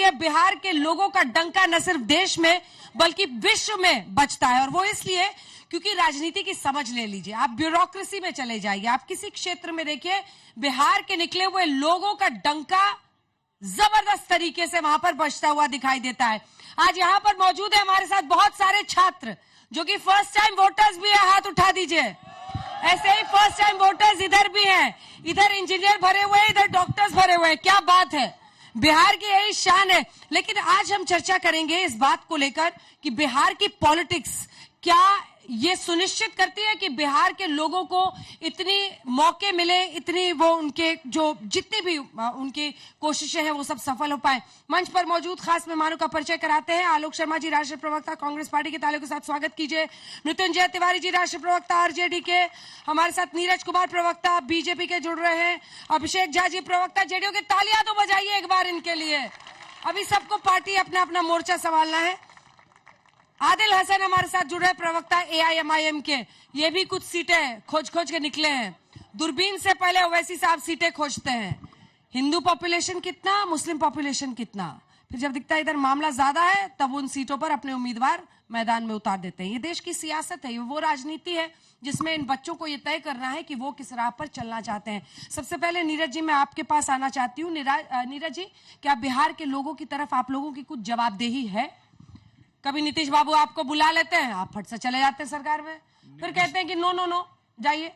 इसलिए बिहार के लोगों का डंका न सिर्फ देश में बल्कि विश्व में बजता है। और वो इसलिए क्योंकि राजनीति की समझ ले लीजिए, आप ब्यूरोक्रेसी में चले जाइए, आप किसी क्षेत्र में देखिए, बिहार के निकले हुए लोगों का डंका जबरदस्त तरीके से वहां पर बजता हुआ दिखाई देता है। आज यहां पर मौजूद है हमारे साथ बहुत सारे छात्र जो कि फर्स्ट टाइम वोटर्स भी है, हाथ उठा दीजिए। ऐसे ही फर्स्ट टाइम वोटर्स इधर भी हैं, इधर इंजीनियर भरे हुए हैं, इधर डॉक्टर्स भरे हुए हैं। क्या बात है, बिहार की यही शान है। लेकिन आज हम चर्चा करेंगे इस बात को लेकर कि बिहार की पॉलिटिक्स क्या ये सुनिश्चित करती है कि बिहार के लोगों को इतनी मौके मिले, इतनी वो उनके जो जितनी भी उनकी कोशिशें हैं वो सब सफल हो पाए। मंच पर मौजूद खास मेहमानों का परिचय कराते हैं। आलोक शर्मा जी, राष्ट्रीय प्रवक्ता कांग्रेस पार्टी के, तालियों के साथ स्वागत कीजिए। मृत्युंजय तिवारी जी, राष्ट्रीय प्रवक्ता आरजेडी के। हमारे साथ नीरज कुमार, प्रवक्ता बीजेपी के जुड़ रहे हैं। अभिषेक झा जी, प्रवक्ता जेडीयू के। तालियां तो बजाइए एक बार इनके लिए। अभी सबको पार्टी अपना अपना मोर्चा संभालना है। आदिल हसन हमारे साथ जुड़ रहे, प्रवक्ता एआईएमआईएम के। ये भी कुछ सीटें खोज के निकले हैं। दूरबीन से पहले ओवैसी साहब सीटें खोजते हैं, हिंदू पॉपुलेशन कितना, मुस्लिम पॉपुलेशन कितना, फिर जब दिखता है इधर मामला ज्यादा है तब उन सीटों पर अपने उम्मीदवार मैदान में उतार देते हैं। ये देश की सियासत है, ये वो राजनीति है जिसमें इन बच्चों को ये तय करना है कि वो किस राह पर चलना चाहते हैं। सबसे पहले नीरज जी, मैं आपके पास आना चाहती हूँ। नीरज जी, क्या बिहार के लोगों की तरफ आप लोगों की कुछ जवाबदेही है? कभी नीतीश बाबू आपको बुला लेते हैं, आप फट से चले जाते हैं सरकार में, फिर कहते हैं कि नो नो नो जाइए,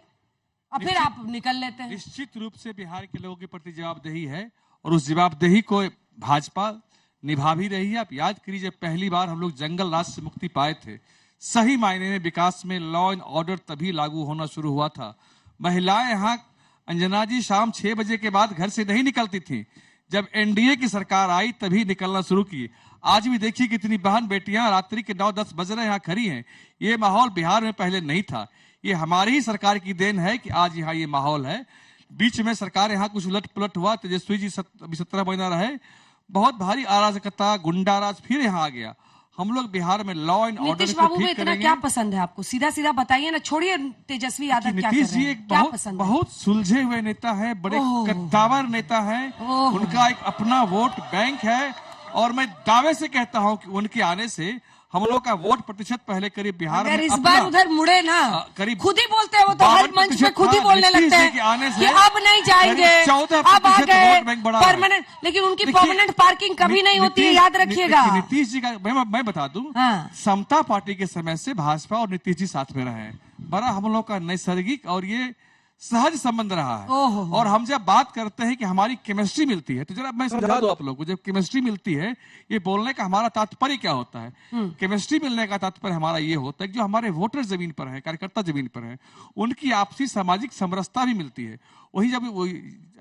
और फिर आप निकल लेते हैं। निश्चित रूप से बिहार के लोगों के प्रति जवाबदेही है और उस जवाबदेही को भाजपा निभा भी रही है। आप याद करिए, जब पहली बार हम लोग जंगल राज से मुक्ति पाए थे, सही मायने में विकास में लॉ एंड ऑर्डर तभी लागू होना शुरू हुआ था। महिलाएं यहाँ, अंजना जी, शाम 6 बजे के बाद घर से नहीं निकलती थी। जब एनडीए की सरकार आई तभी निकलना शुरू की। आज भी देखिए कितनी बहन बेटियां रात्रि के 9-10 बज रहे यहाँ खड़ी हैं। ये माहौल बिहार में पहले नहीं था। ये हमारी ही सरकार की देन है कि आज यहाँ ये माहौल है। बीच में सरकार यहाँ कुछ उलट पुलट हुआ, तेजस्वी जी 17 महीना रहे, बहुत भारी अराजकता, गुंडाराज फिर यहाँ आ गया। हम लोग बिहार में लॉ एंड ऑर्डर नीतीश बाबू में इतना क्या पसंद है आपको? सीधा सीधा बताइए ना, छोड़िए तेजस्वी यादव क्या कर रहे हैं। नीतीश जी एक बहुत सुलझे हुए नेता है, बड़े कद्दावर नेता है। उनका एक अपना वोट बैंक है और मैं दावे से कहता हूं कि उनके आने से हम लोग का वोट प्रतिशत पहले करीब बिहार में इस बार उधर मुड़े ना, करीब खुद ही बोलते हैं वो तो, हर मंच में खुद ही बोलने लगते हैं कि अब नहीं जाएंगे, अब आ गए परमानेंट। लेकिन उनकी परमानेंट पार्किंग कभी नहीं होती है, याद रखिएगा। नीतीश जी का मैं बता दूं, समता पार्टी के समय से भाजपा और नीतीश जी साथ में रहे हैं। बड़ा हम लोग का नैसर्गिक और ये सहज संबंध रहा है। और हम जब बात करते हैं कि हमारी केमिस्ट्री मिलती है, तो जरा मैं समझा दूं आप लोगों को, जब केमिस्ट्री मिलती है, ये बोलने का हमारा तात्पर्य क्या होता है? केमिस्ट्री मिलने का तात्पर्य हमारा ये होता है कि जो हमारे वोटर जमीन पर है, कार्यकर्ता जमीन पर है, उनकी आपसी सामाजिक समरसता भी मिलती है। वही जब वो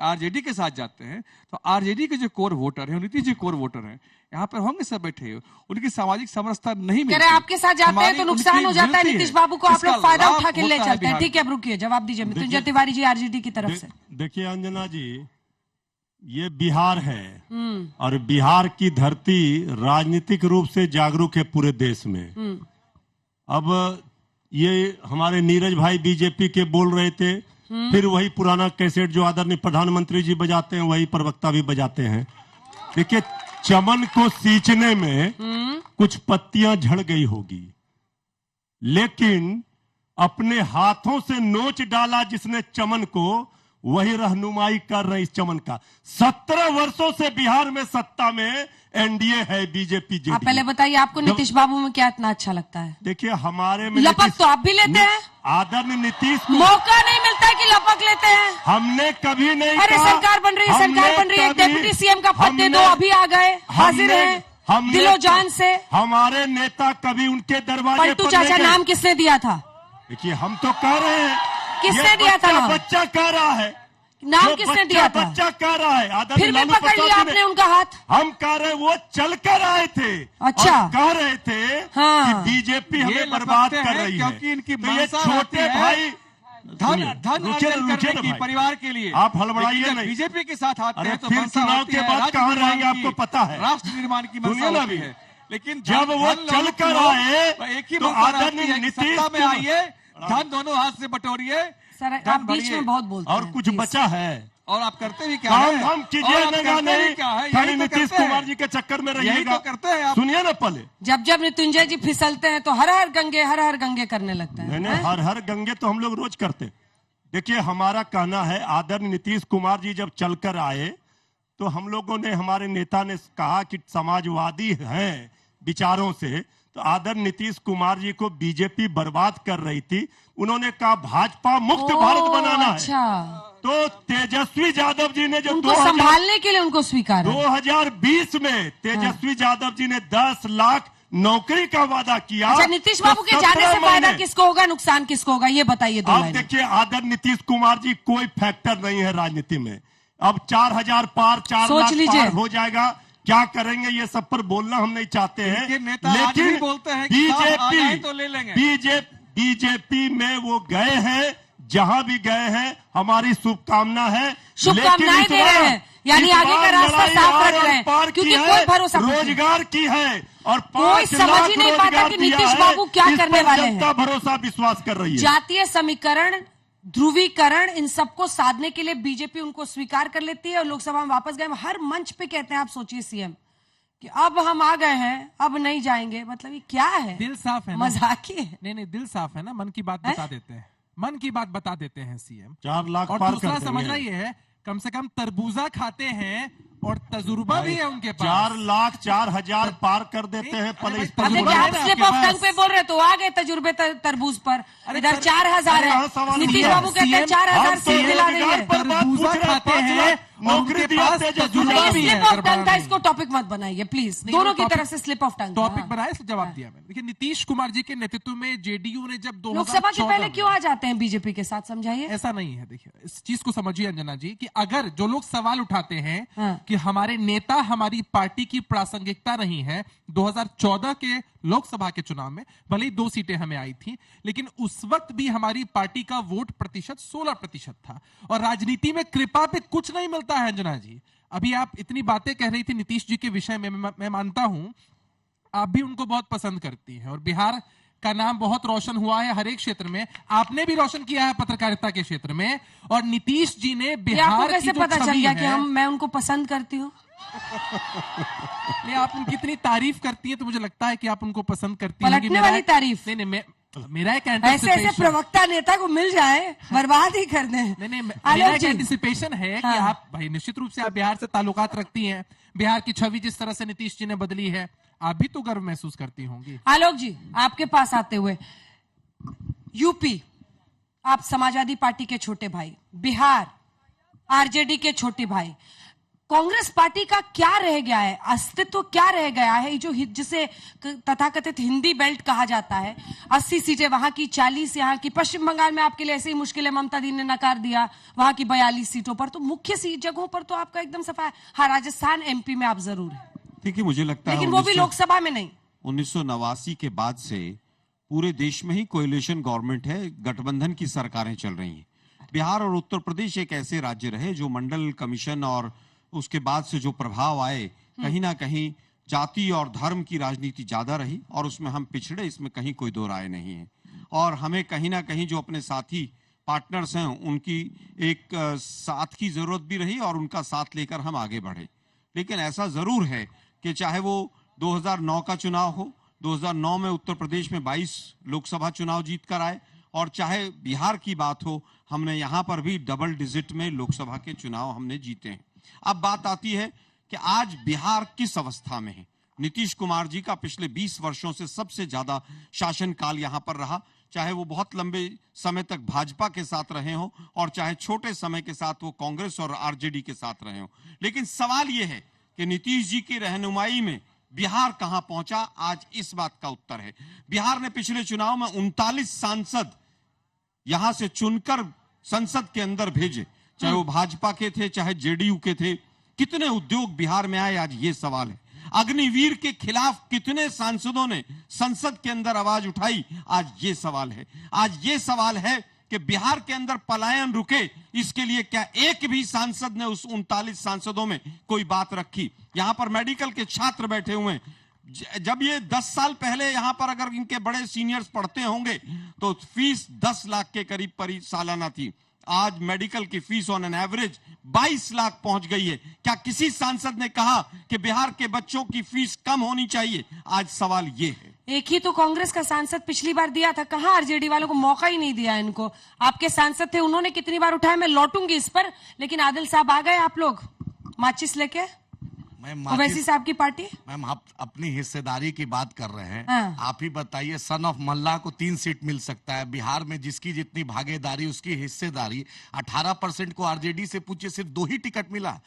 आरजेडी के साथ जाते हैं तो आरजेडी के जो कोर वोटर है, नीतीश जी कोर वोटर है, यहाँ पर होंगे सब बैठे, उनकी सामाजिक समरसता नहीं मिलती। आपके साथ जाते हैं तो नुकसान हो जाता है नीतीश बाबू को, आप लोग फायदा उठा के ले चलते हैं। ठीक है, अब रुकिए, जवाब दीजिए मृत्युंजय तिवारी जी आरजेडी की तरफ से। देखिए अंजना जी, ये बिहार है और बिहार की धरती राजनीतिक रूप से जागरूक है पूरे देश में। अब ये हमारे नीरज भाई बीजेपी के बोल रहे थे, फिर वही पुराना कैसेट जो आदरणीय प्रधानमंत्री जी बजाते हैं वही प्रवक्ता भी बजाते हैं। देखिए, चमन को सींचने में कुछ पत्तियां झड़ गई होगी, लेकिन अपने हाथों से नोच डाला जिसने चमन को, वही रहनुमाई कर रहे इस चमन का। 17 वर्षों से बिहार में सत्ता में एनडीए है, बीजेपी जेडीयू। आप पहले बताइए, आपको नीतीश बाबू में क्या इतना अच्छा लगता है? देखिए, हमारे में लपक तो आप भी लेते हैं, आदरणीय नीतीश को मौका नहीं मिलता है कि लपक लेते हैं। हमने कभी नहीं अरे सरकार बन रही है, सरकार बन रही है, डेप्यूटी सीएम का पद दे दो, अभी आ गए, हाजिर हैं दिलो जान से। हमारे नेता कभी उनके दरवाजे पलटू चाचा नाम किसने दिया था? देखिए, हम तो कह रहे हैं, किसने दिया था नाम? बच्चा कह रहा है नाम, किसने दिया था? बच्चा कह रहा है। फिर भी पकड़ लिया आपने उनका हाथ। हम कह रहे, वो चल कर आए थे, अच्छा, कह रहे थे कि बीजेपी हमें बर्बाद कर रही है, क्योंकि इनकी ये छोटे भाई धन परिवार के लिए आप हड़बड़ाइए नहीं। बीजेपी के साथ आते हैं तो फिर चुनाव के बाद कहाँ रहेंगे आपको पता है, राष्ट्र निर्माण की मंशा भी है। लेकिन जब वो चल कर आए एक ही तो आदरणीय नीतीश में आइए, धन दोनों हाथ से बटोरिए। सर, आप बीच में बहुत बोलते हैं। और कुछ बचा है, और आप करते भी क्या काम है? हम और कीजिए आप ना करते नहीं, भी क्या है? खाली यही तो नीतीश करते हैं। कुमार जी के चक्कर में यही रहिएगा। तो करते हैं आप। सुनिए ना पहले। जब जब मृत्युंजय जी फिसलते हैं तो हर हर गंगे करने लगते हैं। नहीं, हर गंगे तो हम लोग रोज करते हैं। देखिए, हमारा कहना है, आदरणीय नीतीश कुमार जी जब चलकर आए तो हम लोगों ने, हमारे नेता ने कहा कि समाजवादी हैं विचारों से, तो आदरणीय नीतीश कुमार जी को बीजेपी बर्बाद कर रही थी। उन्होंने कहा भाजपा मुक्त भारत बनाना है। अच्छा, तो तेजस्वी यादव जी ने जो उनको संभालने के लिए उनको स्वीकार है। 2020 में तेजस्वी यादव जी ने 10 लाख नौकरी का वादा किया। अच्छा, नीतीश बाबू के जाने से फायदा किसको होगा, नुकसान किसको होगा, ये बताइए दो अब लाइन में। देखिए, आदरणीय नीतीश कुमार जी कोई फैक्टर नहीं है राजनीति में। अब 4000 पार, 4 सोच लाख लीजिए। पार हो जाएगा। क्या करेंगे ये सब पर बोलना हम नहीं चाहते हैं, इनके नेता आज भी लेकिन बोलते हैं कि साहब आ जाए तो ले लेंगे। बीजेपी में वो गए हैं, जहां भी गए हैं हमारी शुभकामना है। शुभकामनाएं दे रहे हैं, यानी आगे का रास्ता साफ रख रहे हैं, क्योंकि कोई भरोसा नहीं है। रोजगार की है और कोई 5 समझ लाख ही नहीं पाता रोजगार कि दिया नीतीश है। बाबू क्या इस करने पर वाले हैं। जनता भरोसा विश्वास कर रही है। जातीय समीकरण, ध्रुवीकरण, इन सबको साधने के लिए बीजेपी उनको स्वीकार कर लेती है और लोकसभा में वापस गए। हर मंच पे कहते हैं, आप सोचिए सीएम, कि अब हम आ गए हैं, अब नहीं जाएंगे। मतलब ये क्या है? दिल साफ है ना? मजाक ही है। नहीं, दिल साफ है ना, मन की बात बता देते हैं, मन की बात बता देते हैं सीएम। 4 लाख और पार दूसरा कर समझना देंगे। ये है, कम से कम तरबूजा खाते हैं और तजुर्बा भी है उनके पास। 4 लाख 4000 पार कर देते हैं। पहले इस अब पर देखिए, बोला आप है ना स्लिप आपके ऑफ पास। टंग पे बोल रहे तो आ गए तजुर्बे तरबूज पर। इधर सर, 4000 अरे है, हाँ, सवाल नीतीश ये है। बाबू कहते हैं 4000 हम तो सीट दिला रोजगार देंगे। पर बात पूछ तरबूजा रहे हैं, खाते 5 हैं लाख और नौकरी उनके दिया पास तेजस्वी तजुर्बा यादव भी जी। है। स्लिप ऑफ गड़बड़ा टंग का नहीं। इसको टॉपिक मत बनाइए प्लीज, नहीं, दोनों की टॉपिक- तरफ से स्लिप ऑफ टंग। टॉपिक बनाया, इसलिए जवाब दिया मैंने। देखिए, नीतीश कुमार जी के नेतृत्व में जेडीयू ने जब 2014 लोकसभा के पहले क्यों आ जाते हैं बीजेपी के साथ, समझाइए। ऐसा नहीं है। देखिए, इस चीज को समझिए अंजना जी, कि अगर जो लोग सवाल उठाते हैं हाँ। कि हमारे नेता हमारी पार्टी की प्रासंगिकता नहीं है, 2014 के लोकसभा के चुनाव में भले ही 2 सीटें हमें आई थी, लेकिन उस वक्त भी हमारी पार्टी का वोट प्रतिशत 16% था। और राजनीति में कृपा पे कुछ नहीं मिलता है अंजना जी। अभी आप इतनी बातें कह रही थी नीतीश जी के विषय में, मैं मानता हूं आप भी उनको बहुत पसंद करती हैं, और बिहार का नाम बहुत रोशन हुआ है हर एक क्षेत्र में। आपने भी रोशन किया है पत्रकारिता के क्षेत्र में, और नीतीश जी ने ये आपको बिहार की कैसे जो पता चल छवि गया कि है, मैं उनको पसंद करती हूँ? नहीं, आप उनकी इतनी तारीफ करती हैं तो मुझे लगता है कि आप उनको पसंद करती होंगी। पलटने वाली तारीफ। नहीं, मेरा एक ऐसे ऐसे anticipation- प्रवक्ता नेता को मिल जाए, बर्बाद ही कर दें। नहीं, आलोक मेरा एक जी। एंटिसिपेशन है कि हाँ। आप भाई निश्चित रूप से आप बिहार से ताल्लुकात रखती हैं। बिहार की छवि जिस तरह से नीतीश जी ने बदली है, आप भी तो गर्व महसूस करती होंगी। आलोक जी, आपके पास आते हुए, यूपी आप समाजवादी पार्टी के छोटे भाई, बिहार आरजेडी के छोटे भाई, कांग्रेस पार्टी का क्या रह गया है, अस्तित्व क्या रह गया है? जो जिसे तथाकथित हिंदी बेल्ट कहा जाता है, 80 सीटें वहां की, 40 यहाँ की। पश्चिम बंगाल में आपके लिए ऐसी ही मुश्किलें ममता दी ने नकार दिया, वहां की 42 सीटों पर। तो मुख्य जगहों पर तो आपका एकदम सफा है। हाँ, राजस्थान एमपी में आप जरूर है, देखिए, मुझे लगता है लेकिन वो भी लोकसभा में नहीं। 1989 के बाद से पूरे देश में ही कोएलिशन गवर्नमेंट है, गठबंधन की सरकारें चल रही हैं। बिहार और उत्तर प्रदेश एक ऐसे राज्य रहे जो मंडल कमीशन और उसके बाद से जो प्रभाव आए, कहीं ना कहीं जाति और धर्म की राजनीति ज्यादा रही, और उसमें हम पिछड़े, इसमें कहीं कोई दो राय नहीं है। और हमें कहीं ना कहीं जो अपने साथी पार्टनर्स हैं, उनकी एक साथ की जरूरत भी रही, और उनका साथ लेकर हम आगे बढ़े। लेकिन ऐसा जरूर है कि चाहे वो 2009 का चुनाव हो, 2009 में उत्तर प्रदेश में 22 लोकसभा चुनाव जीत कर आए, और चाहे बिहार की बात हो, हमने यहां पर भी डबल डिजिट में लोकसभा के चुनाव हमने जीते हैं। अब बात आती है कि आज बिहार किस अवस्था में है। नीतीश कुमार जी का पिछले 20 वर्षों से सबसे ज्यादा शासनकाल यहां पर रहा, चाहे वो बहुत लंबे समय तक भाजपा के साथ रहे हों, और चाहे छोटे समय के साथ वो कांग्रेस और आरजेडी के साथ रहे हों। लेकिन सवाल यह है कि नीतीश जी की रहनुमाई में बिहार कहां पहुंचा, आज इस बात का उत्तर है। बिहार ने पिछले चुनाव में 39 सांसद यहां से चुनकर संसद के अंदर भेजे, चाहे वो भाजपा के थे, चाहे जेडीयू के थे। कितने उद्योग बिहार में आए, आज ये सवाल है। अग्निवीर के खिलाफ कितने सांसदों ने संसद के अंदर आवाज उठाई, आज ये सवाल है। आज ये सवाल है कि बिहार के अंदर पलायन रुके, इसके लिए क्या एक भी सांसद ने उस 39 सांसदों में कोई बात रखी? यहां पर मेडिकल के छात्र बैठे हुए हैं। जब ये 10 साल पहले यहां पर अगर इनके बड़े सीनियर्स पढ़ते होंगे तो फीस 10 लाख के करीब सालाना थी। आज मेडिकल की fees on an average 22 lakh पहुंच गई है। क्या किसी सांसद ने कहा कि बिहार के बच्चों की फीस कम होनी चाहिए? आज सवाल ये है। एक ही तो कांग्रेस का सांसद पिछली बार दिया था, कहां आरजेडी वालों को मौका ही नहीं दिया इनको। आपके सांसद थे, उन्होंने कितनी बार उठाया, मैं लौटूंगी इस पर, लेकिन आदिल साहब आ गए आप लोग माचिस लेके। ओवैसी साहब की पार्टी। मैम आप अपनी हिस्सेदारी की बात कर रहे हैं। हाँ। आप ही बताइए, सन ऑफ मल्ला को 3 सीट मिल सकता है बिहार में, जिसकी जितनी भागीदारी उसकी हिस्सेदारी 18% को आरजेडी से पूछिए सिर्फ 2 ही टिकट मिला।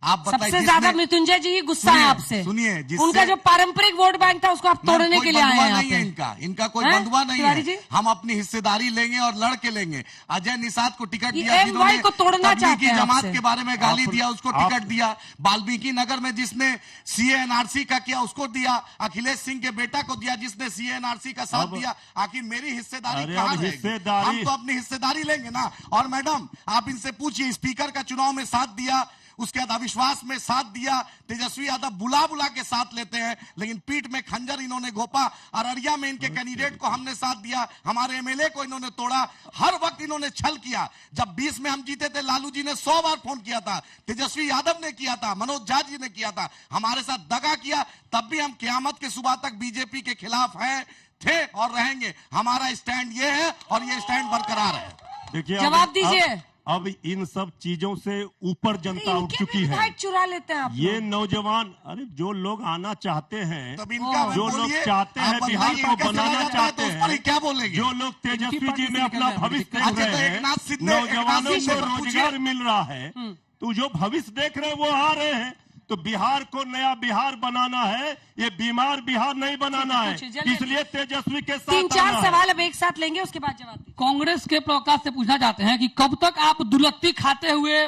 आप बताइए, सबसे ज्यादा मृत्युंजय जी ही गुस्सा है आपसे। सुनिए, उनका जो पारंपरिक वोट बैंक था उसको आप तोड़ने के लिए आए हैं यहाँ नहीं है पे। इनका कोई हैं? बंधुआ नहीं तिवारी जी? है। हम अपनी हिस्सेदारी लेंगे और लड़ के लेंगे। अजय निषाद को टिकट ये दिया, MY को तोड़ना चाहते तबलीगी हैं जमात आपसे। के बारे में गाली दिया, उसको टिकट दिया। वाल्मीकि नगर में जिसने सीए एनआरसी का किया उसको दिया। अखिलेश सिंह के बेटा को दिया जिसने सीए एनआरसी का साथ दिया। आखिर मेरी हिस्सेदारी अरे कहाँ अब रहेगी? हिस्सेदारी- हम तो अपनी हिस्सेदारी लेंगे ना। और मैडम आप इनसे पूछिए, स्पीकर का चुनाव में साथ दिया, उसके बाद अविश्वास में साथ दिया। तेजस्वी यादव बुला बुला के साथ लेते हैं, लेकिन पीठ में खंजर इन्होंने घोपा। अररिया में इनके कैंडिडेट को हमने साथ दिया, हमारे एमएलए को इन्होंने तोड़ा। हर वक्त इन्होंने छल किया। जब 20 में हम जीते थे, लालू जी ने 100 बार फोन किया था, तेजस्वी यादव ने किया था, मनोज झा जी ने किया था, हमारे साथ दगा किया। तब भी हम क़यामत के सुबह तक बीजेपी के खिलाफ हैं, थे और रहेंगे। हमारा स्टैंड ये है और ये स्टैंड बरकरार है। देखिए जवाब दीजिए। अब इन सब चीजों से ऊपर जनता उठ इनके चुकी भी है। विधायक चुरा लेते हैं आप ये लोग। नौजवान, अरे जो लोग आना चाहते हैं, तब इनका जो लोग बोलिए, चाहते हैं आप बिहार बताइए, को इनका चला बनाना जाता है चाहते तो उस पर ही हैं, क्या बोलेंगे? जो लोग तेजस्वी पार्टी जी से में अपना निकलना है, भविष्य अच्छा, देख तो रहे एकनाथ सिंह हैं, ने- नौजवानों एकनाथ सिंह को से पूछिए। रोजगार मिल रहा है, तो जो भविष्य देख रहे हैं वो आ रहे हैं। तो बिहार को नया बिहार बनाना है, ये बीमार बिहार नहीं बनाना है। पूछिए, जल्दी। इसलिए तेजस्वी के साथ 3-4 आना है। सवाल अब एक साथ लेंगे, उसके बाद जवाब दीजिए। कांग्रेस के प्रवक्ता से पूछना चाहते हैं कि कब तक आप दुलत्ती खाते हुए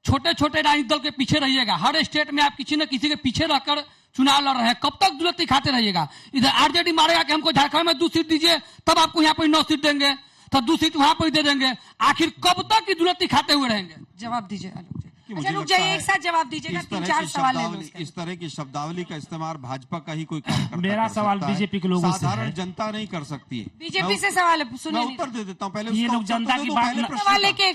छोटे छोटे राजनीतिक दल के पीछे रहिएगा? हर स्टेट में आप किसी न किसी के पीछे रहकर चुनाव लड़ रहे हैं, कब तक दुलत्ती खाते रहिएगा? इधर आरजेडी मारेगा कि हमको झारखंड में 2 सीट दीजिए, तब आपको यहाँ पर 9 सीट देंगे, तो 2 सीट वहां पर दे देंगे। आखिर कब तक की दुलत्ती खाते हुए रहेंगे? जवाब दीजिए आलोक जी। मुझे अच्छा रुक लगता जाइए, है एक साथ जवाब दीजिएगा। इस तरह 3-4 की सवाल ले लो शब्दावली, उसके। इस तरह की शब्दावली का इस्तेमाल भाजपा का ही कोई कार्यकर्ता मेरा कर सवाल सकता है। बीजेपी के लोगों से साधारण है। जनता नहीं कर सकती है। बीजेपी से सवाल है, मैं सुनिए। उत्तर दे देता हूँ पहले। ये उसका लोग उत्तर जनता तो की दो, बात पहले न- प्रश्न सवाल का। लेके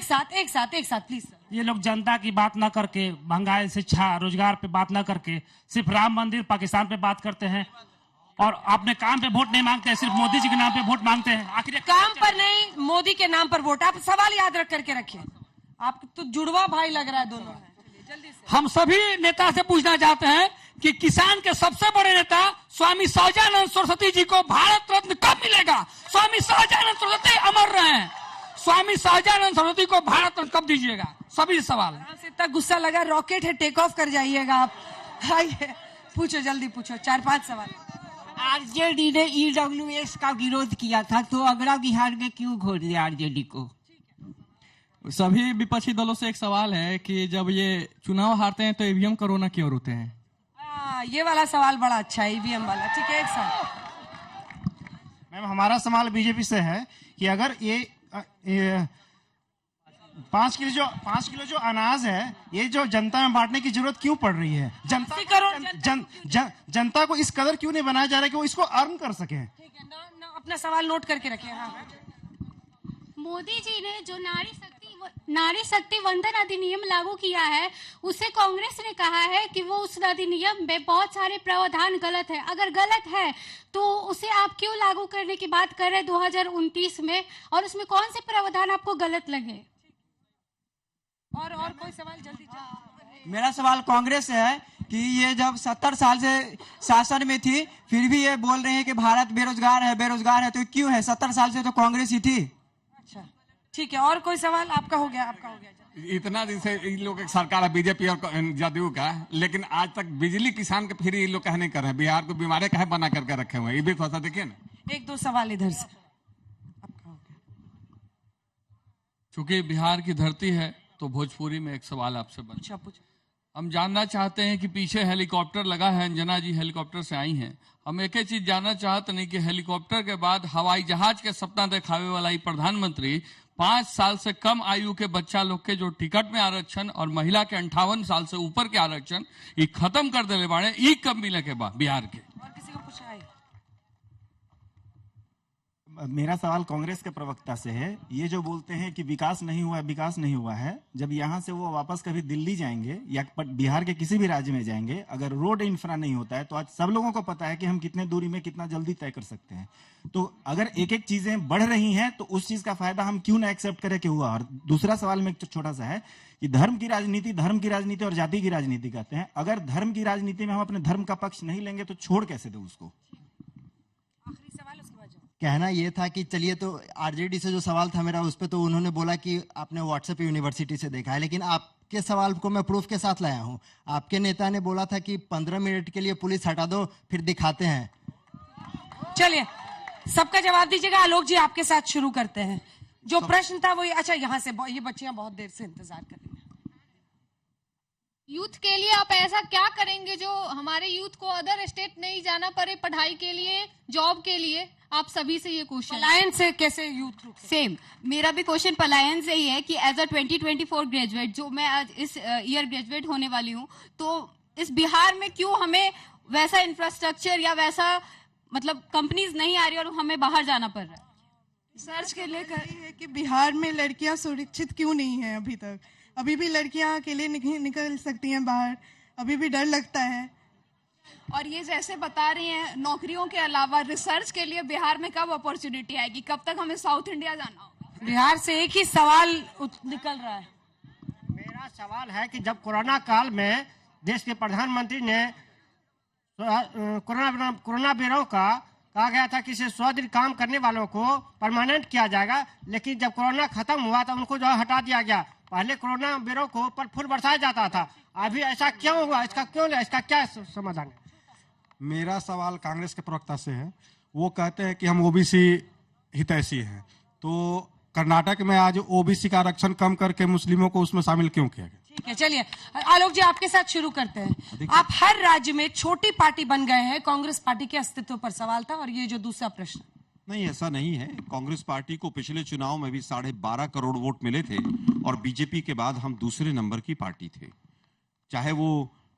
एक साथ प्लीज। ये लोग जनता की बात ना करके, महंगाई, शिक्षा, रोजगार पे बात ना करके सिर्फ राम मंदिर, पाकिस्तान पे बात करते हैं, और अपने काम पे वोट नहीं मांगते हैं, सिर्फ मोदी जी के नाम पे वोट मांगते हैं। आखिर ये काम पर नहीं, मोदी के नाम पर वोट। आप सवाल याद रख करके रखिए। आप तो जुड़वा भाई लग रहा है दोनों। जल्दी से। हम सभी नेता से पूछना चाहते हैं कि किसान के सबसे बड़े नेता स्वामी सहजानंद सरस्वती जी को भारत रत्न कब मिलेगा? स्वामी सहजानंद सरस्वती अमर रहे। स्वामी सहजानंद सरस्वती को भारत रत्न कब दीजिएगा? सभी सवाल। कहाँ से इतना गुस्सा लगा? रॉकेट है, टेक ऑफ कर जाइएगा आप। आइए पूछो, जल्दी पूछो, 4-5 सवाल। आरजेडी ने ईडब्ल्यूएस का विरोध किया था, तो अगला बिहार में क्यों घोट दिया आरजेडी को? सभी विपक्षी दलों से एक सवाल है कि जब ये चुनाव हारते हैं तो ईवीएम कोरोना क्यों होते हैं? ये वाला सवाल बड़ा अच्छा है, ईवीएम वाला। ठीक है, एक साथ। मैम हमारा सवाल बीजेपी से है कि अगर ये 5 किलो जो अनाज है, ये जो जनता में बांटने की जरूरत क्यों पड़ रही है? 80 करोड़ जनता को इस कदर क्यों नहीं बनाया जा रहा है कि वो इसको अर्न कर सके? ठीक है, अपना सवाल नोट करके रखिए। हाँ। मोदी जी ने जो नारी शक्ति वंदन अधिनियम लागू किया है, उसे कांग्रेस ने कहा है कि वो उस अधिनियम में बहुत सारे प्रावधान गलत है। अगर गलत है तो उसे आप क्यों लागू करने की बात कर रहे हैं 2029 में, और उसमें कौन से प्रावधान आपको गलत लगे? और कोई सवाल? जल्दी। मेरा सवाल कांग्रेस से है कि ये जब 70 साल से शासन में थी, फिर भी ये बोल रहे हैं कि भारत बेरोजगार है, तो क्यों है? 70 साल से तो कांग्रेस ही थी। अच्छा ठीक है, और कोई सवाल? आपका हो गया। इतना दिन से इन लोग की सरकार है, बीजेपी और जदयू का, लेकिन आज तक बिजली किसान के फ्री इन लोग कह नहीं कर रहे हैं। बिहार को बीमारी कहे बना करके रखे हुए हैं, ये भी थोड़ा सा देखिए ना। 1-2 सवाल इधर से। आपका हो गया। चूंकि बिहार की धरती है तो भोजपुरी में एक सवाल आपसे बनता है। हम जानना चाहते हैं कि पीछे हेलीकॉप्टर लगा है, अंजना जी हेलीकॉप्टर से आई हैं। हम एक ही चीज जानना चाहते नहीं कि हेलीकॉप्टर के बाद हवाई जहाज के सपना दिखावे वाला ही प्रधानमंत्री 5 साल से कम आयु के बच्चा लोग के जो टिकट में आरक्षण और महिला के 58 साल से ऊपर के आरक्षण ये खत्म कर देले बाड़े, ई कब मिले के बाद बिहार के? और किसी को पूछा है? मेरा सवाल कांग्रेस के प्रवक्ता से है। ये जो बोलते हैं कि विकास नहीं हुआ है, जब यहाँ से वो वापस कभी दिल्ली जाएंगे या बिहार के किसी भी राज्य में जाएंगे, अगर रोड इंफ्रा नहीं होता है तो आज सब लोगों को पता है कि हम कितने दूरी में कितना जल्दी तय कर सकते हैं। तो अगर एक एक चीजें बढ़ रही हैं तो उस चीज का फायदा हम क्यों ना एक्सेप्ट करें कि हुआ। और दूसरा सवाल में छोटा सा है कि धर्म की राजनीति और जाति की राजनीति कहते हैं। अगर धर्म की राजनीति में हम अपने धर्म का पक्ष नहीं लेंगे तो छोड़ कैसे दें उसको। कहना ये था कि चलिए, तो आरजेडी से जो सवाल था मेरा उस पे तो उन्होंने बोला कि आपने व्हाट्सएप यूनिवर्सिटी से देखा है, लेकिन आपके सवाल को मैं प्रूफ के साथ लाया हूं। आपके नेता ने बोला था कि 15 मिनट के लिए पुलिस हटा दो, फिर दिखाते हैं। चलिए सबका जवाब दीजिएगा। आलोक जी आपके साथ शुरू करते हैं। जो प्रश्न था वो अच्छा, यहाँ से ये बच्चियां बहुत देर से इंतजार कर रही हैं। यूथ के लिए आप ऐसा क्या करेंगे जो हमारे यूथ को अदर स्टेट नहीं जाना पड़े पढ़ाई के लिए, जॉब के लिए? आप सभी से ये क्वेश्चन। पलायन से कैसे यूथ सेम मेरा भी क्वेश्चन पलायन से ही है कि एज अ 2024 ग्रेजुएट, जो मैं आज इस ईयर ग्रेजुएट होने वाली हूँ, तो इस बिहार में क्यों हमें वैसा इंफ्रास्ट्रक्चर या वैसा मतलब कंपनीज नहीं आ रही और हमें बाहर जाना पड़ रहा है? सर्च के लिए है कि बिहार में लड़कियां सुरक्षित क्यों नहीं है अभी तक। अभी भी लड़कियां अकेले निकल सकती हैं बाहर, अभी भी डर लगता है। और ये जैसे बता रही हैं नौकरियों के अलावा रिसर्च के लिए बिहार में कब अपॉर्चुनिटी आएगी, कब तक हमें साउथ इंडिया जाना होगा? बिहार से एक ही सवाल निकल रहा है। मेरा सवाल है कि जब कोरोना काल में देश के प्रधानमंत्री ने कोरोना ब्यूरो का कहा गया था कि इसे 100 दिन काम करने वालों को परमानेंट किया जाएगा, लेकिन जब कोरोना खत्म हुआ तो उनको जो हटा दिया गया। पहले कोरोना ब्यूरो को ऊपर फूल बरसाया जाता था, अभी ऐसा क्यों हुआ? इसका क्या समाधान है? मेरा सवाल कांग्रेस के प्रवक्ता से है। वो कहते हैं कि हम ओबीसी हितैषी हैं, तो कर्नाटक में आज ओबीसी का आरक्षण कम करके मुस्लिमों को उसमें शामिल क्यों किया गया? ठीक है, चलिए आलोक जी आपके साथ शुरू करते हैं। आप हर राज्य में छोटी पार्टी बन गए हैं, कांग्रेस पार्टी के अस्तित्व पर सवाल था। और ये जो दूसरा प्रश्न, नहीं, ऐसा नहीं है। कांग्रेस पार्टी को पिछले चुनाव में भी 12.5 करोड़ वोट मिले थे और बीजेपी के बाद हम दूसरे नंबर की पार्टी थे। चाहे वो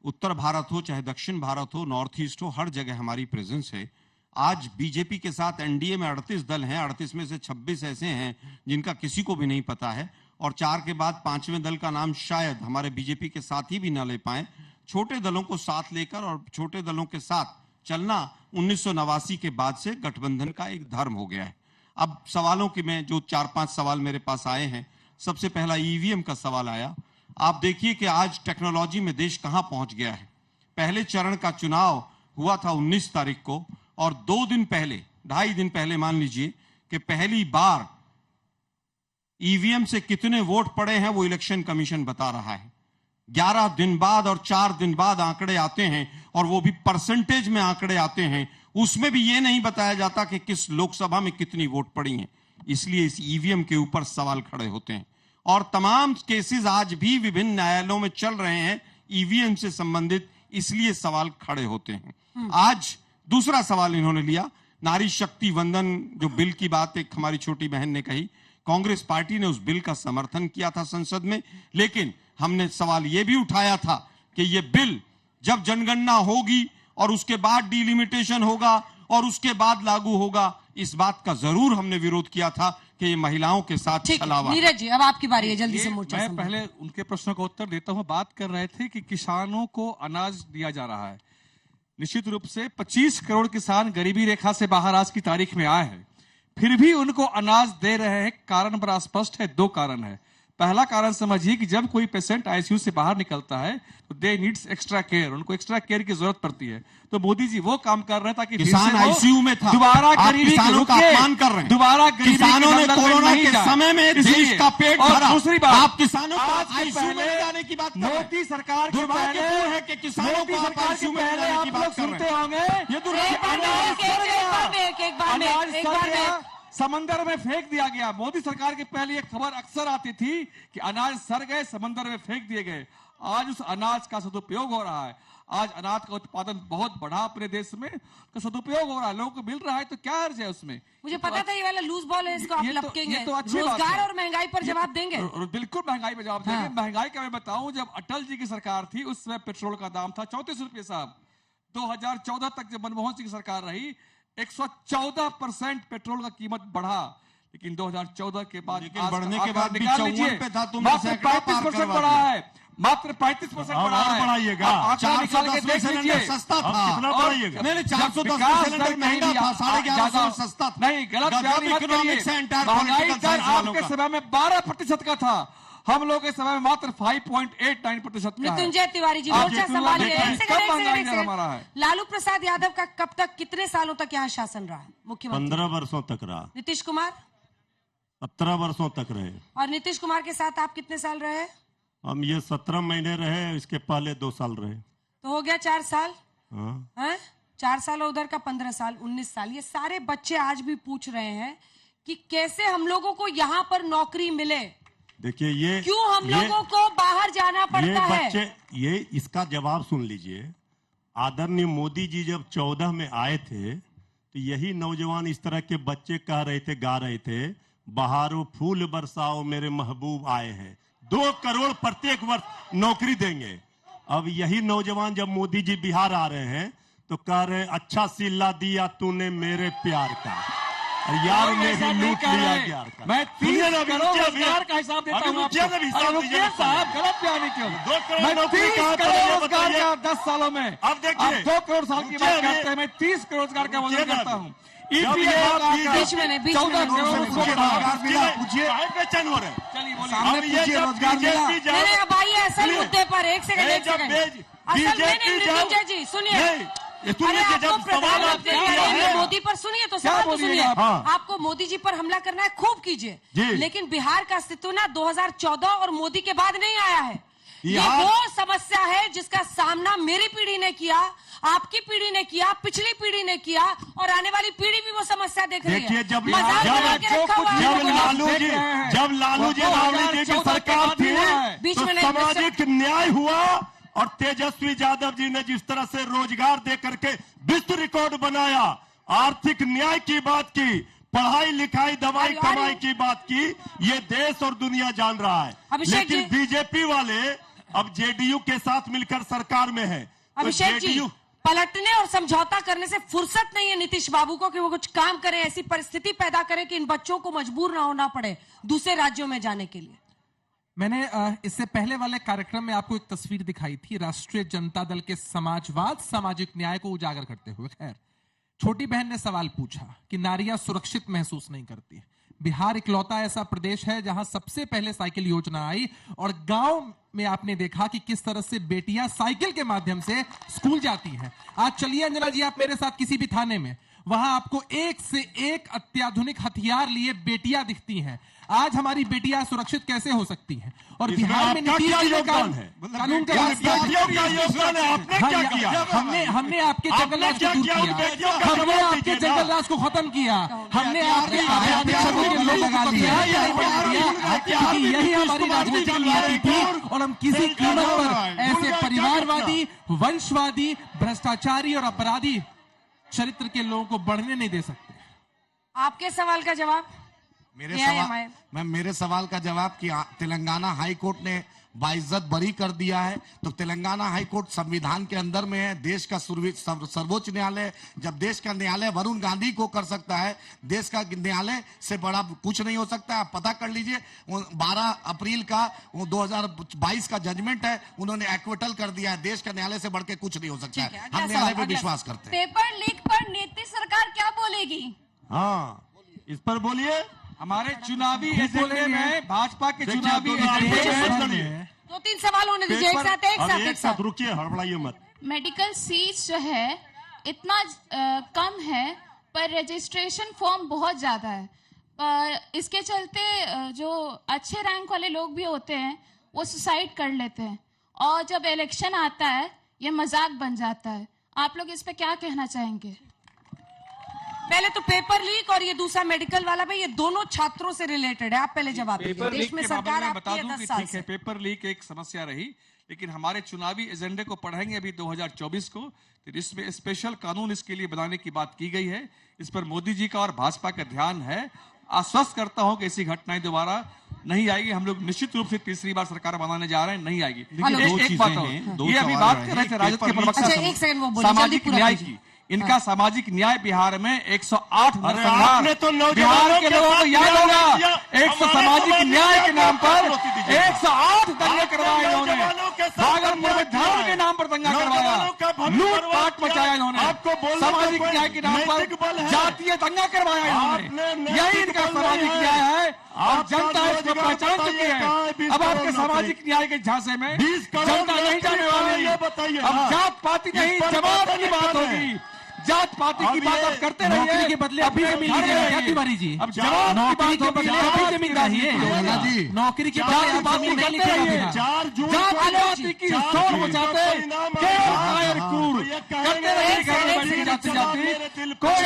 उत्तर भारत हो, चाहे दक्षिण भारत हो, नॉर्थ ईस्ट हो, हर जगह हमारी प्रेजेंस है। आज बीजेपी के साथ एनडीए में 38 दल हैं, 38 में से 26 ऐसे हैं जिनका किसी को भी नहीं पता है, और 4 के बाद 5वें दल का नाम शायद हमारे बीजेपी के साथी भी ना ले पाए। छोटे दलों को साथ लेकर और छोटे दलों के साथ चलना 1989 के बाद से गठबंधन का एक धर्म हो गया है। अब सवालों की मैं जो 4-5 सवाल मेरे पास आए हैं, सबसे पहला ईवीएम का सवाल आया। आप देखिए कि आज टेक्नोलॉजी में देश कहां पहुंच गया है। पहले चरण का चुनाव हुआ था 19 तारीख को, और 2 दिन पहले, 2.5 दिन पहले मान लीजिए कि पहली बार ईवीएम से कितने वोट पड़े हैं वो इलेक्शन कमीशन बता रहा है। 11 दिन बाद और 4 दिन बाद आंकड़े आते हैं, और वो भी परसेंटेज में आंकड़े आते हैं। उसमें भी ये नहीं बताया जाता कि किस लोकसभा में कितनी वोट पड़ी हैं। इसलिए इस ईवीएम के ऊपर सवाल खड़े होते हैं, और तमाम केसेस आज भी विभिन्न न्यायालयों में चल रहे हैं ईवीएम से संबंधित, इसलिए सवाल खड़े होते हैं। आज दूसरा सवाल इन्होंने लिया, नारी शक्ति वंदन जो बिल की बात एक हमारी छोटी बहन ने कही। कांग्रेस पार्टी ने उस बिल का समर्थन किया था संसद में, लेकिन हमने सवाल यह भी उठाया था कि यह बिल जब जनगणना होगी और उसके बाद डिलिमिटेशन होगा और उसके बाद लागू होगा, इस बात का जरूर हमने विरोध किया था कि ये महिलाओं के साथ छलावा। नीरज जी अब आपकी बारी है, जल्दी से मोर्चा। मैं पहले उनके प्रश्नों का उत्तर देता हूं। बात कर रहे थे कि किसानों को अनाज दिया जा रहा है। निश्चित रूप से 25 करोड़ किसान गरीबी रेखा से बाहर आज की तारीख में आए हैं, फिर भी उनको अनाज दे रहे हैं। कारण बड़ा स्पष्ट है, 2 कारण है। पहला कारण समझिए कि जब कोई पेशेंट आईसीयू से बाहर निकलता है तो दे नीड्स एक्स्ट्रा केयर, उनको एक्स्ट्रा केयर की जरूरत पड़ती है। तो मोदी जी वो काम कर रहे हैं ताकि किसान आईसीयू में था, दोबारा गरीबी किसानों का अपमान कर रहे हैं। दोबारा किसानों ने कोरोना के समय में देश का पेट भरा। दूसरी बात, आप किसानों को आईसीयू में ले जाने की बात कर रहे हैं। मोदी सरकार के पहले है कि किसानों को आईसीयू में ले जाने की बात कर रहे हैं। होंगे ये तो समंदर में फेंक दिया गया। मोदी सरकार के पहले ये खबर अक्सर आती थी कि अनाज सड़ गए, समंदर में फेंक दिए गए। आज उस अनाज का सदुपयोग हो रहा है। आज अनाज का उत्पादन बहुत बढ़ा अपने देश में, का सदुपयोग हो रहा है, लोगों को मिल रहा है, तो क्या अर्ज है उसमें? मुझे पता था ये वाला लूज बॉल है, इसको आप लपकेंगे। तो अच्छी बात रोजगार है। और महंगाई पर जवाब देंगे? बिल्कुल महंगाई पर जवाब देंगे। महंगाई का मैं बताऊं, जब अटल जी की सरकार थी उस समय पेट्रोल का दाम था 34 रुपये साहब। 2014 तक जब मनमोहन सिंह की सरकार रही 114% पेट्रोल का कीमत बढ़ा, लेकिन 2014 के बाद लेकिन बढ़ने के बाद भी निकाल 54 लीजिए, पे था, तुमने मात्र सैकड़ा पार 35% करवा बढ़ा दिया। है, मात्र 35% बढ़ा है। बढ़ाइएगा। आंकड़ा निकाल के देख लीजिए, सस्ता था। कितना बढ़ाइएगा? नहीं, 410 विकास सिलेंडर दर महंगा था, 1150 सस्ता था। नहीं, गलत बयानी मत करिए। महंगाई दर आपके समय में 12% का था, हम लोग के समय में मात्र 5.89% का है। मृत्युंजय तिवारी जी मोर्चा संभालिए। एक सेकंड। हमारा है। लालू प्रसाद यादव का कब तक, कितने सालों तक यहाँ शासन रहा मुख्यमंत्री? 15 वर्षों तक रहा। नीतीश कुमार 17 वर्षों तक रहे। और नीतीश कुमार के साथ आप कितने साल रहे? हम ये 17 महीने रहे, इसके पहले 2 साल रहे। तो हो गया 4 साल। हाँ। 4 साल और उधर का 15 साल, 19 साल। ये सारे बच्चे आज भी पूछ रहे हैं कि कैसे हम लोगों को यहाँ पर नौकरी मिले। देखिए ये क्यों हम लोगों को बाहर जाना पड़ता है? बच्चे, ये इसका जवाब सुन लीजिए। आदरणीय मोदी जी जब 14 में आए थे तो यही नौजवान इस तरह के बच्चे कह रहे थे, गा रहे थे, बहारो फूल बरसाओ मेरे महबूब आए हैं, 2 करोड़ प्रत्येक वर्ष नौकरी देंगे। अब यही नौजवान जब मोदी जी बिहार आ रहे हैं तो कह रहे हैं, अच्छा सिला दिया तूने मेरे प्यार का, यार ने भी लूट लिया प्यार का। मैं 30 करोड़ रोजगार का हिसाब देता हूँ रुकिए साहब, गलत बयानी क्यों? 2 करोड़ नौकरी मैं 30 करोड़ रोजगार का 10 सालों में, अब देखिए 2 करोड़ साल की बात करते हैं, मैं 30 करोड़ रोजगार का वजन करता हूँ। बीच में नहीं, बीच में बेचैन हो रहे। चलिए बोलिए। अब आइए असल मुद्दे पर। एक सेकंड। असल में मृत्युंजय जी सुनिए, अरे आपको प्रधानमंत्री नरेंद्र मोदी पर सुनिए तो सवाल तो सुनिए। आपको मोदी जी पर हमला करना है, खूब कीजिए, लेकिन बिहार का अस्तित्व ना 2014 और मोदी के बाद नहीं आया है। ये वो समस्या है जिसका सामना मेरी पीढ़ी ने किया, आपकी पीढ़ी ने किया, पिछली पीढ़ी ने किया, और आने वाली पीढ़ी भी वो समस्या देख रही है। जब लालू जी की सरकार थी बीच में सामाजिक न्याय हुआ, और तेजस्वी यादव जी ने जिस तरह से रोजगार दे करके विश्व रिकॉर्ड बनाया, आर्थिक न्याय की बात की, पढ़ाई लिखाई दवाई कमाई की बात की, ये देश और दुनिया जान रहा है। लेकिन बीजेपी वाले अब जेडीयू के साथ मिलकर सरकार में है। अभिषेक जी, पलटने और समझौता करने से फुर्सत नहीं है नीतीश बाबू को कि वो कुछ काम करें, ऐसी परिस्थिति पैदा करें कि इन बच्चों को मजबूर ना होना पड़े दूसरे राज्यों में जाने के लिए। मैंने इससे पहले वाले कार्यक्रम में आपको एक तस्वीर दिखाई थी राष्ट्रीय जनता दल के समाजवाद सामाजिक न्याय को उजागर करते हुए। खैर, छोटी बहन ने सवाल पूछा कि नारियां सुरक्षित महसूस नहीं करती। बिहार इकलौता ऐसा प्रदेश है जहां सबसे पहले साइकिल योजना आई, और गांव में आपने देखा कि किस तरह से बेटियां साइकिल के माध्यम से स्कूल जाती हैं। आज चलिए अंजना जी, आप मेरे साथ किसी भी थाने में, वहां आपको एक से एक अत्याधुनिक हथियार लिए बेटियां दिखती हैं। आज हमारी बेटियां सुरक्षित कैसे हो सकती हैं? और बिहार में नीतीश जी ने कानून का हमने आपके जंगल राज को दूर किया, हमने आपके जंगल राज को खत्म किया, हमने आपके लोग लगा दिया, क्योंकि यही हमारी राजनीतिक नीति थी, और हम किसी कीमत पर ऐसे परिवारवादी, वंशवादी, भ्रष्टाचारी और अपराधी चरित्र के लोगों को बढ़ने नहीं दे सकते। आपके सवाल का जवाब? मेरे सवाल का जवाब कि तेलंगाना हाई कोर्ट ने बाइज्जत बरी कर दिया है, तो तेलंगाना हाई कोर्ट संविधान के अंदर में है, देश का सर्वोच्च न्यायालय। जब देश का न्यायालय वरुण गांधी को कर सकता है, देश का न्यायालय से बड़ा कुछ नहीं हो सकता। आप पता कर लीजिए, 12 अप्रैल का 2022 का जजमेंट है, उन्होंने एक्विटल कर दिया है। देश का न्यायालय से बढ़ के कुछ नहीं हो सकता है। हम न्यायालय पे विश्वास करते हैं। पेपर लीक पर नीतीश सरकार क्या बोलेगी? हाँ, इस पर बोलिए। हमारे चुनावी एजेंडे में, भाजपा के चुनावी एजेंडे में 2-3 सवाल होने दीजिए एक साथ। रुकिए, हड़बड़ाइए मत। मेडिकल सीट्स जो है इतना कम है, पर रजिस्ट्रेशन फॉर्म बहुत ज्यादा है। इसके चलते जो अच्छे रैंक वाले लोग भी होते हैं वो सुसाइड कर लेते हैं, और जब इलेक्शन आता है ये मजाक बन जाता है। आप लोग इस पे क्या कहना चाहेंगे? पहले तो पेपर लीक और ये दूसरा मेडिकल वाला भी, ये दोनों छात्रों से रिलेटेड है। आप पहले जवाब दीजिए। देश में सरकार आपकी है 10 साल से। पेपर लीक एक समस्या रही, लेकिन हमारे चुनावी एजेंडे को पढ़ेंगे अभी 2024 को, तो इसमें स्पेशल कानून इसके लिए बनाने की बात की गई है। इस पर मोदी जी का और भाजपा का ध्यान है। आश्वस्त करता हूं कि ऐसी घटनाएं दोबारा नहीं आएगी। हम लोग निश्चित रूप से तीसरी बार सरकार बनाने जा रहे हैं, नहीं आएगी। एक बात, ये अभी बात कर रहे थे राजद के प्रवक्ता सामाजिक न्याय की, इनका सामाजिक न्याय बिहार में 108 अरे नरसंहार। आपने तो नौजवानों बिहार के लोगों को याद होगा 100 सामाजिक न्याय के नाम पर 108 दंगे करवाए इन्होंने, भागलपुर में धर्म के नाम पर दंगा करवाया, लूटपाट मचाया इन्होंने, सामाजिक न्याय के नाम पर जातीय दंगा करवाया इन्होंने। यही इनका सामाजिक न्याय है और जनता इसको पहचान चुकी है। अब आपके सामाजिक न्याय के झांसे में जनता नहीं जाने वाली। अब जात पाति नहीं, जमात की बात होगी। जात पाति की बात आप करते रहिए, नौकरी के बदले अभी जमीन लीजिए तिवारी जी। अब नौकरी के बदले अभी जमीन चाहिए, नौकरी के बदले बात नहीं लिखेगा। जात पाति की शोर मचाते करते रहिए, जाते जाते कोई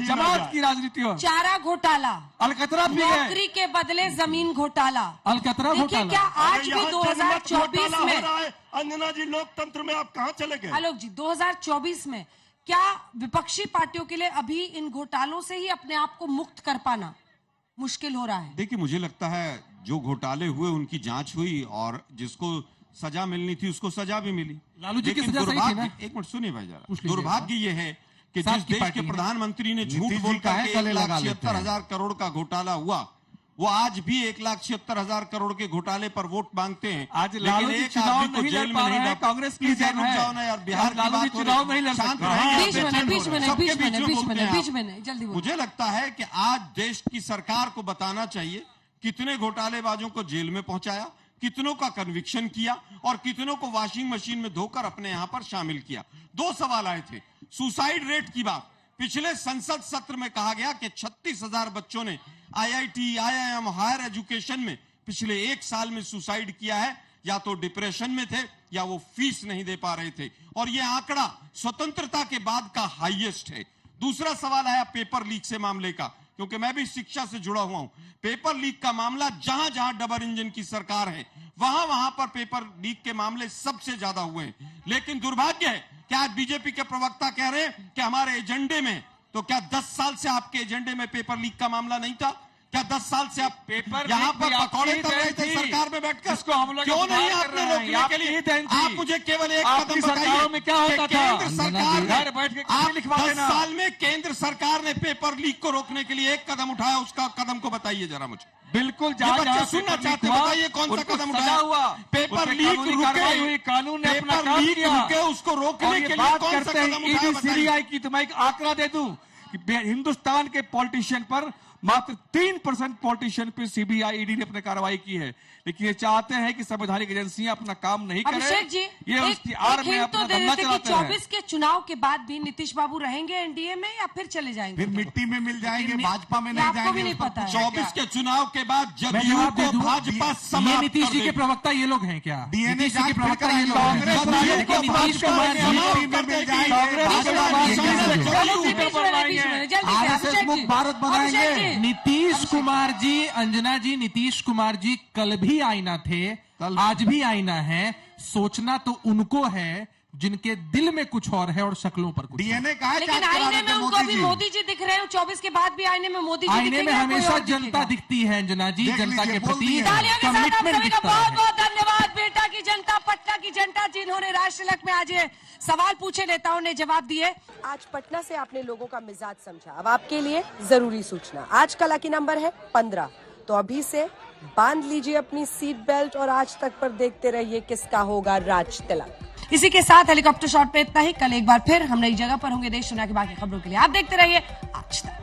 जमात की राजनीति हो। चारा घोटाला, अलकतरा भी है, नौकरी के बदले जमीन घोटाला, अलकतरा देखिए क्या आज भी 2024 में अंजना जी लोकतंत्र में आप कहां चले गए? आलोक जी 2024 में क्या विपक्षी पार्टियों के लिए अभी इन घोटालों से ही अपने आप को मुक्त कर पाना मुश्किल हो रहा है? देखिए, मुझे लगता है जो घोटाले हुए उनकी जांच हुई और जिसको सजा मिलनी थी उसको सजा भी मिली। लालू जी की लेकिन सजा सही थी ना? एक मिनट सुनिए भाई जरा, पूछ लीजिए। दुर्भाग्य ये है कि साथ जिस की देश पार्टी के है। प्रधानमंत्री ने झूठ नीतीश जी बोल काहे करके गले लगा लेते हैं? 1,76,000 करोड़ का घोटाला हुआ, वो आज भी 1,76,000 करोड़ के घोटाले पर वोट मांगते हैं। आज लालू जी चुनाव नहीं लड़ पा रहे हैं, कांग्रेस की जन है। यार, बिहार की लालू जी बात हो चुनाव रही नहीं है। लड़ शांत सकते। रहिए, बीच में बेचैन नहीं, हो बीच में रहे हैं। नहीं, सबके बीच में नहीं, बीच बीच में बोलते नहीं, हैं बीच आप। में नहीं, जल्दी बोलो। मुझे लगता है कि आज देश की सरकार को बताना चाहिए कितने घोटालेबाजों को जेल में पहुंचाया, कितनों का कन्विक्शन किया और कितनों को वॉशिंग मशीन में धोकर अपने यहां पर शामिल किया। 2 सवाल आए थे। सुसाइड रेट की बात, पिछले संसद सत्र में कहा गया कि 36,000 बच्चों ने IIT, IIM, हायर एजुकेशन में पिछले 1 साल में सुसाइड किया है। या तो डिप्रेशन में थे या वो फीस नहीं दे पा रहे थे, और ये आंकड़ा स्वतंत्रता के बाद का हाईएस्ट है। दूसरा सवाल आया पेपर लीक से मामले का, क्योंकि मैं भी शिक्षा से जुड़ा हुआ हूं। पेपर लीक का मामला जहां जहां डबल इंजन की सरकार है वहां वहां पर पेपर लीक के मामले सबसे ज्यादा हुए हैं। लेकिन दुर्भाग्य है कि आज बीजेपी के प्रवक्ता कह रहे हैं कि हमारे एजेंडे में, तो क्या 10 साल से आपके एजेंडे में पेपर लीक का मामला नहीं था? क्या 10 साल से आप पेपर यहाँ लीक पर भी पकौड़े आपकी कर रहे थे देन थी। सरकार में बैठकर? इसको हम लोग क्यों नहीं अपराध कर आपने रहे हैं? रोकने के लिए? आपकी देन थी। आप मुझे केवल एक आपकी कदम सरकारों में क्या बताइए होता कि था? केंद्र सरकार ने, घर बैठ के आप किसी लिखवा 10 देना। साल में केंद्र सरकार ने पेपर लीक को रोकने के लिए एक कदम उठाया, उसका कदम को बताइए जरा मुझे। बिल्कुल, ये बच्चे सुनना चाहते हैं, बताइए कौन सा कदम उठाया हुआ? पेपर उस पे लीक कानूनी कार्रवाई हुई, रुके, कानून ने अपना पेपर काम लीक किया। रुके, उसको रोकने और के ये लिए बात कौन सा करते हैं कदम उठाया ईडी बताइए। सीबीआई की, तो मैं एक आंकड़ा दे दूं कि हिंदुस्तान के पॉलिटिशियन पर मात्र 3% पॉलिटिशियन पे सीबीआई ईडी ने अपने कार्रवाई की है। लेकिन ये चाहते हैं कि संवैधानिक एजेंसियां अपना काम नहीं करें। अभिषेक जी ये उसकी आड़ में हिंट तो अपना दे धंधा देते कि चलाते हैं। 24 के चुनाव के बाद भी नीतीश बाबू रहेंगे एनडीए में या फिर चले जाएंगे? फिर मिट्टी में मिल जाएंगे, भाजपा में ये नहीं आपको जाएंगे। भी नहीं उस पर पता है। 24 के चुनाव के बाद मैं जदयू जवाब दे को दूं, भाजपा ये समाप्त नीतीश कर जी के देगी। प्रवक्ता ये लोग हैं क्या? डीएनए नीतीश जी जांच के फिर प्रवक्ता ये लोग कराएंगे। हैं। कांग्रेस जदयू वाले को को नीतीश भाजपा कुमार में जी समाप्त मिट्टी कर में मिल देगी। जाएंगे। कांग्रेस भाजपा वाले में जदयू जल्दी से, भारत बनाएंगे। नीतीश कुमार जी, अंजना जी, नीतीश कुमार जी कल भी आईना थे, आज भी आईना है। सोचना तो उनको है जिनके दिल में कुछ और है और शक्लों पर कुछ डीएनए का है, लेकिन आईने में उनको भी मोदी जी दिख रहे हैं। 24 के बाद भी आईने में मोदी जी आईने में दिखेंगे या कोई हमेशा और जनता दिखेगा? दिखती है अंजना जी, देख जनता लीजिए, के बोल प्रति दिए। तालियों के साथ आप कमिटमेंट सभी का दिखता बहुत है। बहुत धन्यवाद। बेटा की जनता, पटना की जनता, जिन्होंने राष्ट्र तिलक में आज ये सवाल पूछे, नेताओं ने जवाब दिए। आज पटना से आपने लोगों का मिजाज समझा। अब आपके लिए जरूरी सूचना, आज का लकी नंबर है 15। तो अभी से बांध लीजिए अपनी सीट बेल्ट और आज तक पर देखते रहिए किसका होगा राज तिलक। इसी के साथ हेलीकॉप्टर शॉट पे इतना ही। कल एक बार फिर हम नई जगह पर होंगे देश दुनिया की बाकी खबरों के लिए। आप देखते रहिए आज तक।